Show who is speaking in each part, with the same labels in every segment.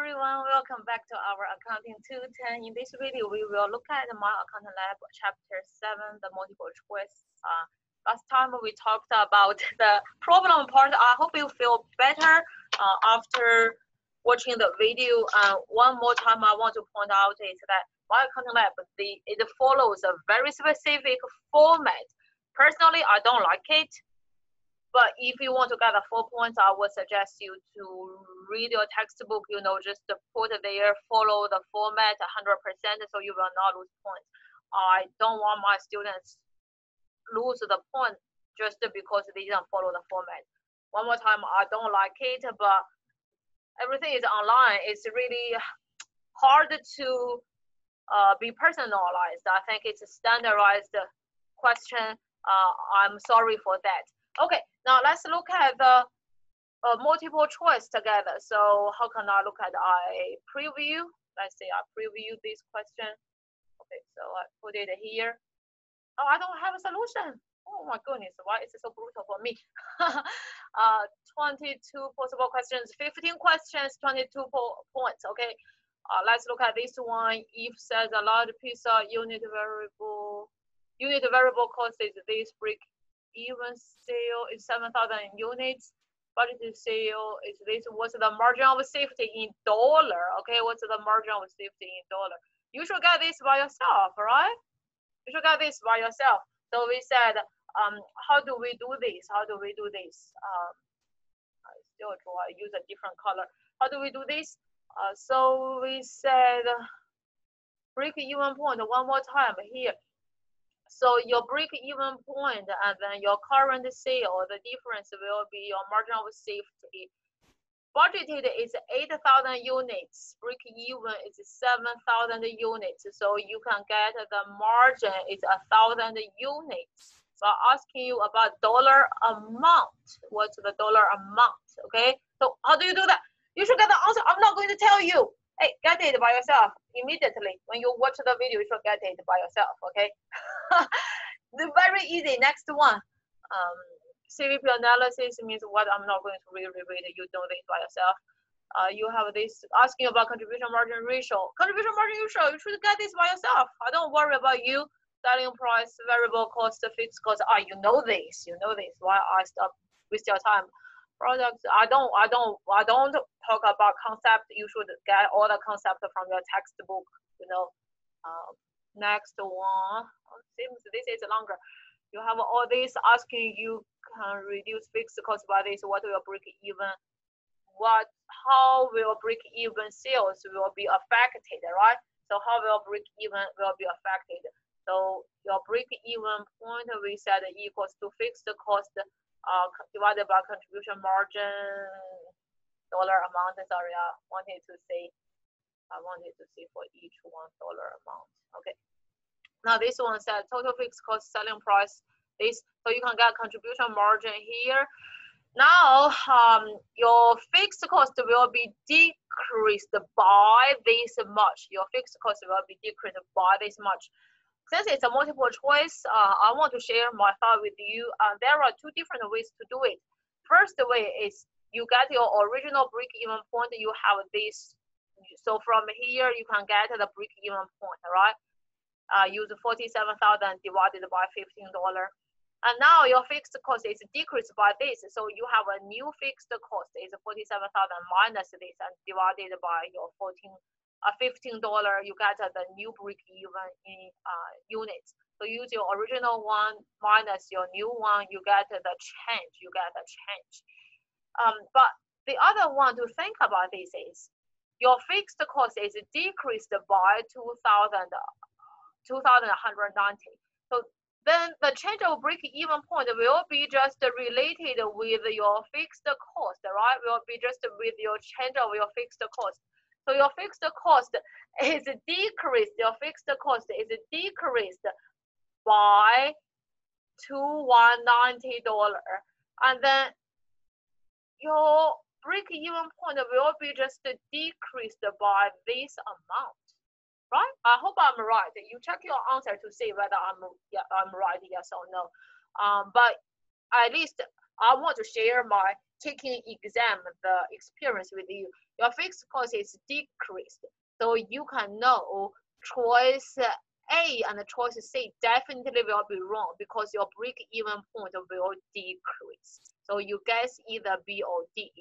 Speaker 1: everyone, welcome back to our Accounting 210. In this video, we will look at my Accounting Lab Chapter 7, the multiple choice. Last time we talked about the problem part. I hope you feel better after watching the video. One more time, I want to point out is that my Accounting Lab, it follows a very specific format. Personally, I don't like it. But if you want to get the 4 points, I would suggest you to read your textbook, just put there, follow the format 100%, so you will not lose points. I don't want my students lose the point just because they didn't follow the format. One more time, I don't like it, but everything is online. It's really hard to be personalized. I think it's a standardized question. I'm sorry for that. Okay, now let's look at the multiple choice together. So how can I look at I preview? Let's say I preview this question. Okay, so I put it here. Oh, I don't have a solution. Oh my goodness, why is it so brutal for me? 22 possible questions, 15 questions, 22 points. Okay, let's look at this one. If says a large pizza unit variable cost is this break even sale is 7,000 units. Budgeted sale is this. What's the margin of safety in dollar? Okay, what's the margin of safety in dollar? You should get this by yourself, right? You should get this by yourself. So we said, how do we do this? How do we do this? I still try use a different color. How do we do this? So we said break even point one more time here. So your break-even point and then your current sale, the difference will be your margin of safety. Budgeted is 8,000 units. Break-even is 7,000 units. So you can get the margin is 1,000 units. So I'm asking you about dollar amount. What's the dollar amount? Okay. So how do you do that? You should get the answer. I'm not going to tell you. Hey, get it by yourself immediately. When you watch the video, you should get it by yourself, okay? Very easy. Next one. CVP analysis means what? I'm not going to reread it. You know this by yourself. You have this asking about contribution margin ratio. Contribution margin ratio, you should get this by yourself. I don't worry about you. Selling price, variable cost, fixed cost. You know this. You know this. Why I stop waste your time? Products, I don't talk about concept. You should get all the concept from your textbook. Next one, seems this is longer. You have all this asking you can reduce fixed cost by this. What will break even? How will break even sales will be affected, right? So how will break even will be affected? So your break even point we said equals to fixed cost divided by contribution margin dollar amount. Sorry, I wanted to say for each $1 amount. Okay. Now this one said total fixed cost selling price. So you can get contribution margin here. Now your fixed cost will be decreased by this much. Your fixed cost will be decreased by this much. Since it's a multiple choice, I want to share my thought with you. There are two different ways to do it. First way is you get your original break-even point. You have this. So from here, you can get the break-even point, right? Use 47,000 divided by $15. And now your fixed cost is decreased by this. So you have a new fixed cost is 47,000 minus this and divided by your $15, you get the new break-even in units. So use your original one minus your new one, you get the change. But the other one to think about this is your fixed cost is decreased by 2,190. So then the change of break-even point will be just related with your fixed cost, right? Will be just with your change of your fixed cost. So your fixed cost is decreased. Your fixed cost is decreased by $2,190, and then your break-even point will be just decreased by this amount, right? I hope I'm right. You check your answer to see whether I'm right, yes or no. But at least I want to share my taking exam, the experience with you. Your fixed cost is decreased. So you can know choice A and choice C definitely will be wrong because your break-even point will decrease. So you guess either B or D.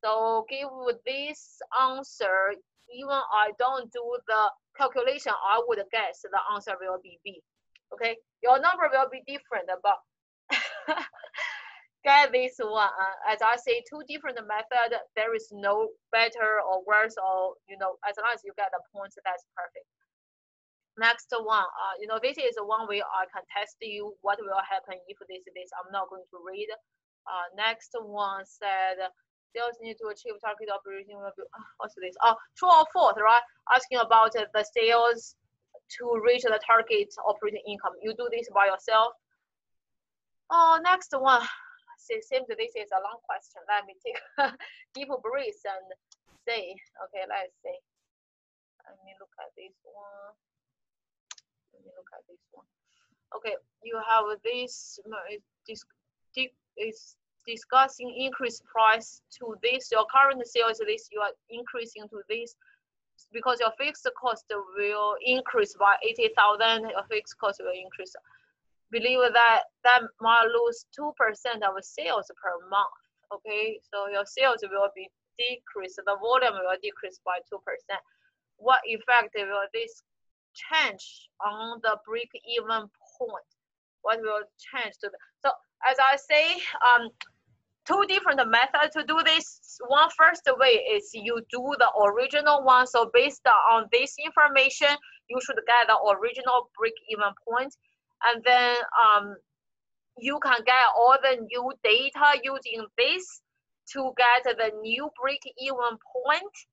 Speaker 1: So give this answer, even I don't do the calculation, I would guess the answer will be B. Okay, your number will be different, but get this one. As I say, two different methods. There is no better or worse, or as long as you get the points, that's perfect. Next one, this is one way I can test you what will happen if this. I'm not going to read. Next one said sales need to achieve target operating. What's this? Oh, true or false, right? Asking about the sales to reach the target operating income. You do this by yourself. Oh, next one. Seems this is a long question. Let me take a deep breath and say. Okay, let's see. Let me look at this one. Okay, you have this is discussing increased price to this. Your current sales this you are increasing to this because your fixed cost will increase by 80,000. Your fixed cost will increase. Believe that might lose 2% of sales per month. Okay, so your sales will be decreased. The volume will decrease by 2%. What effect will this change on the break-even point? What will change to the? So as I say, two different methods to do this. One first way is you do the original one. So based on this information, you should get the original break-even point. And then you can get all the new data using this to get the new break-even point.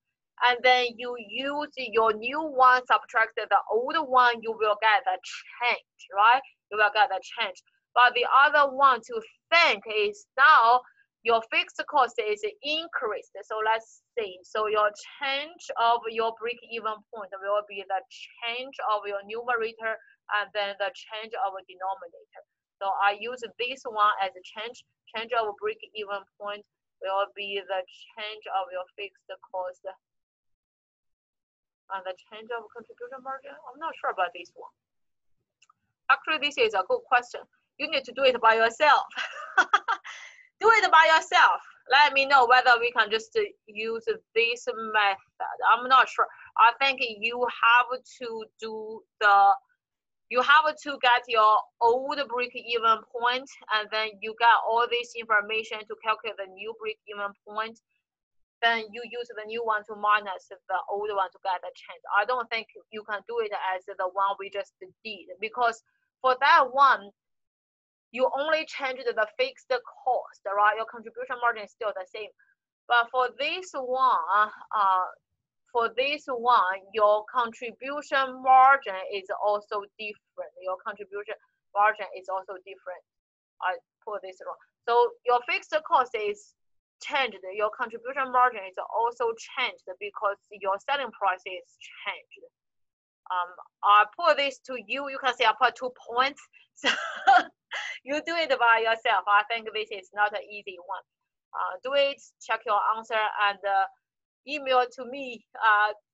Speaker 1: And then you use your new one, subtract the old one, you will get the change, right? You will get the change. But the other one to think is now your fixed cost is increased. So let's see. So your change of your break-even point will be the change of your numerator and then the change of a denominator. So I use this one as a change of break-even point will be the change of your fixed cost and the change of contribution margin. I'm not sure about this one. Actually, this is a good question. You need to do it by yourself. Do it by yourself. Let me know whether we can just use this method. I'm not sure. I think you have to get your old break-even point, and then you get all this information to calculate the new break-even point. Then you use the new one to minus the old one to get the change. I don't think you can do it as the one we just did, because for that one, you only change the fixed cost, right? Your contribution margin is still the same. But for this one, your contribution margin is also different. Your contribution margin is also different. I put this wrong. So your fixed cost is changed. Your contribution margin is also changed because your selling price is changed. I put this to you. You can see I put 2 points. So you do it by yourself. I think this is not an easy one. Do it, check your answer, and email to me.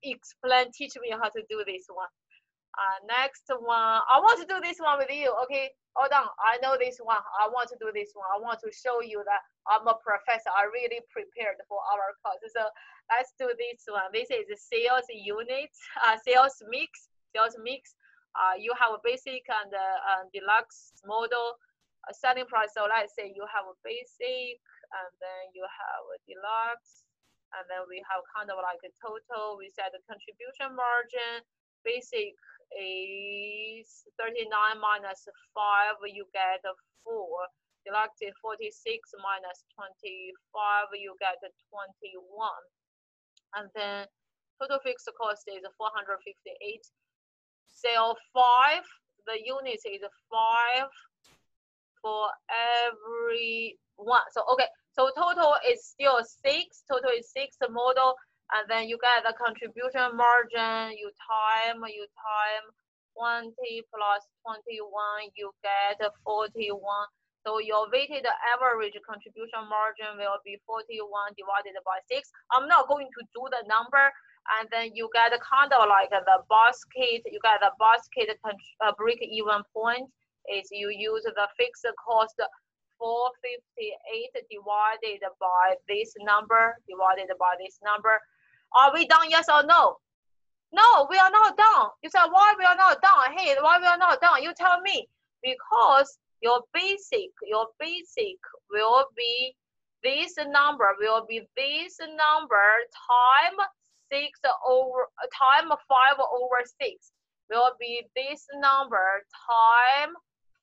Speaker 1: Teach me how to do this one. Next one, I want to do this one with you. Okay, hold on. I know this one. I want to do this one. I want to show you that I'm a professor. I really prepared for our course. So let's do this one. This is sales unit, sales mix. You have a basic and deluxe model selling price. So let's say you have a basic, and then you have a deluxe, and then we have kind of like a total. We set the contribution margin. Basic is 39 minus 5, you get 4. Deluxe is 46 minus 25, you get 21. And then total fixed cost is 458. Sale 5, the units is 5 for every one. So okay, so total is still 6. Total is 6 model. And then you get the contribution margin, you time 20 plus 21, you get 41. So your weighted average contribution margin will be 41 divided by 6. I'm not going to do the number, and then you get kind of like the basket, you get the basket break-even point is you use the fixed cost 458 divided by this number, Are we done, yes or no? No, we are not done. You said, why we are not done? Hey, why we are not done? You tell me. Because your basic will be this number, time 5 over 6 will be this number time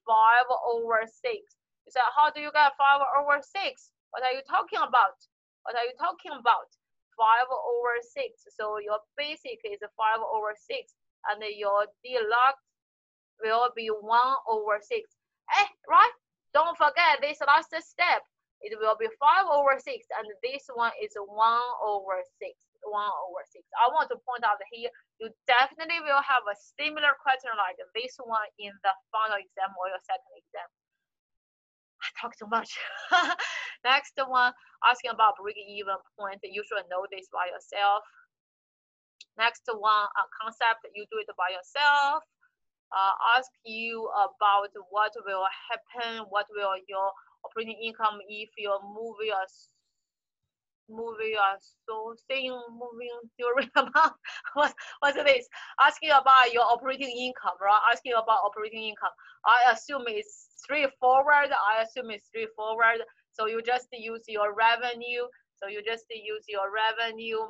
Speaker 1: 5 over 6. You said, how do you get 5 over 6? What are you talking about? 5 over 6. So your basic is 5 over 6, and your deluxe will be 1 over 6. Right? Don't forget this last step. It will be 5 over 6, and this one is 1 over 6. I want to point out here, you definitely will have a similar question like this one in the final exam or your second exam. I talk too much. Next one, asking about break-even point. You should know this by yourself. Next one, concept, you do it by yourself. Ask you about what will happen, what will your operating income if your movie during the month. What's this? Asking about your operating income, right? Asking about operating income. I assume it's straightforward. So you just use your revenue.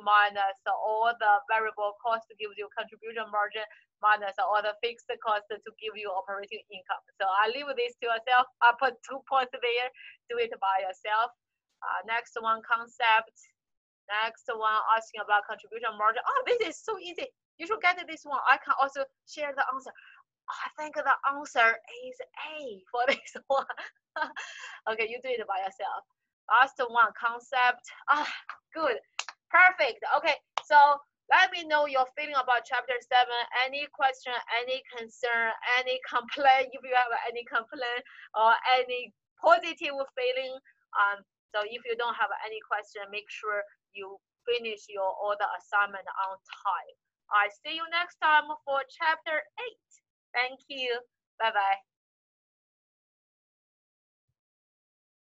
Speaker 1: Minus all the variable cost to give you contribution margin, minus all the fixed cost to give you operating income. So I leave this to yourself. I put 2 points there. Do it by yourself. Next one, concept. Next one, asking about contribution margin. Oh, this is so easy. You should get this one. I can also share the answer. I think the answer is A for this one. Okay, you do it by yourself. Last one, concept. Good, perfect. Okay, so let me know your feeling about chapter 7. Any question, any concern, any complaint, if you have any complaint or any positive feeling. So if you don't have any question, make sure you finish all the assignment on time. I see you next time for chapter 8. Thank you. Bye-bye.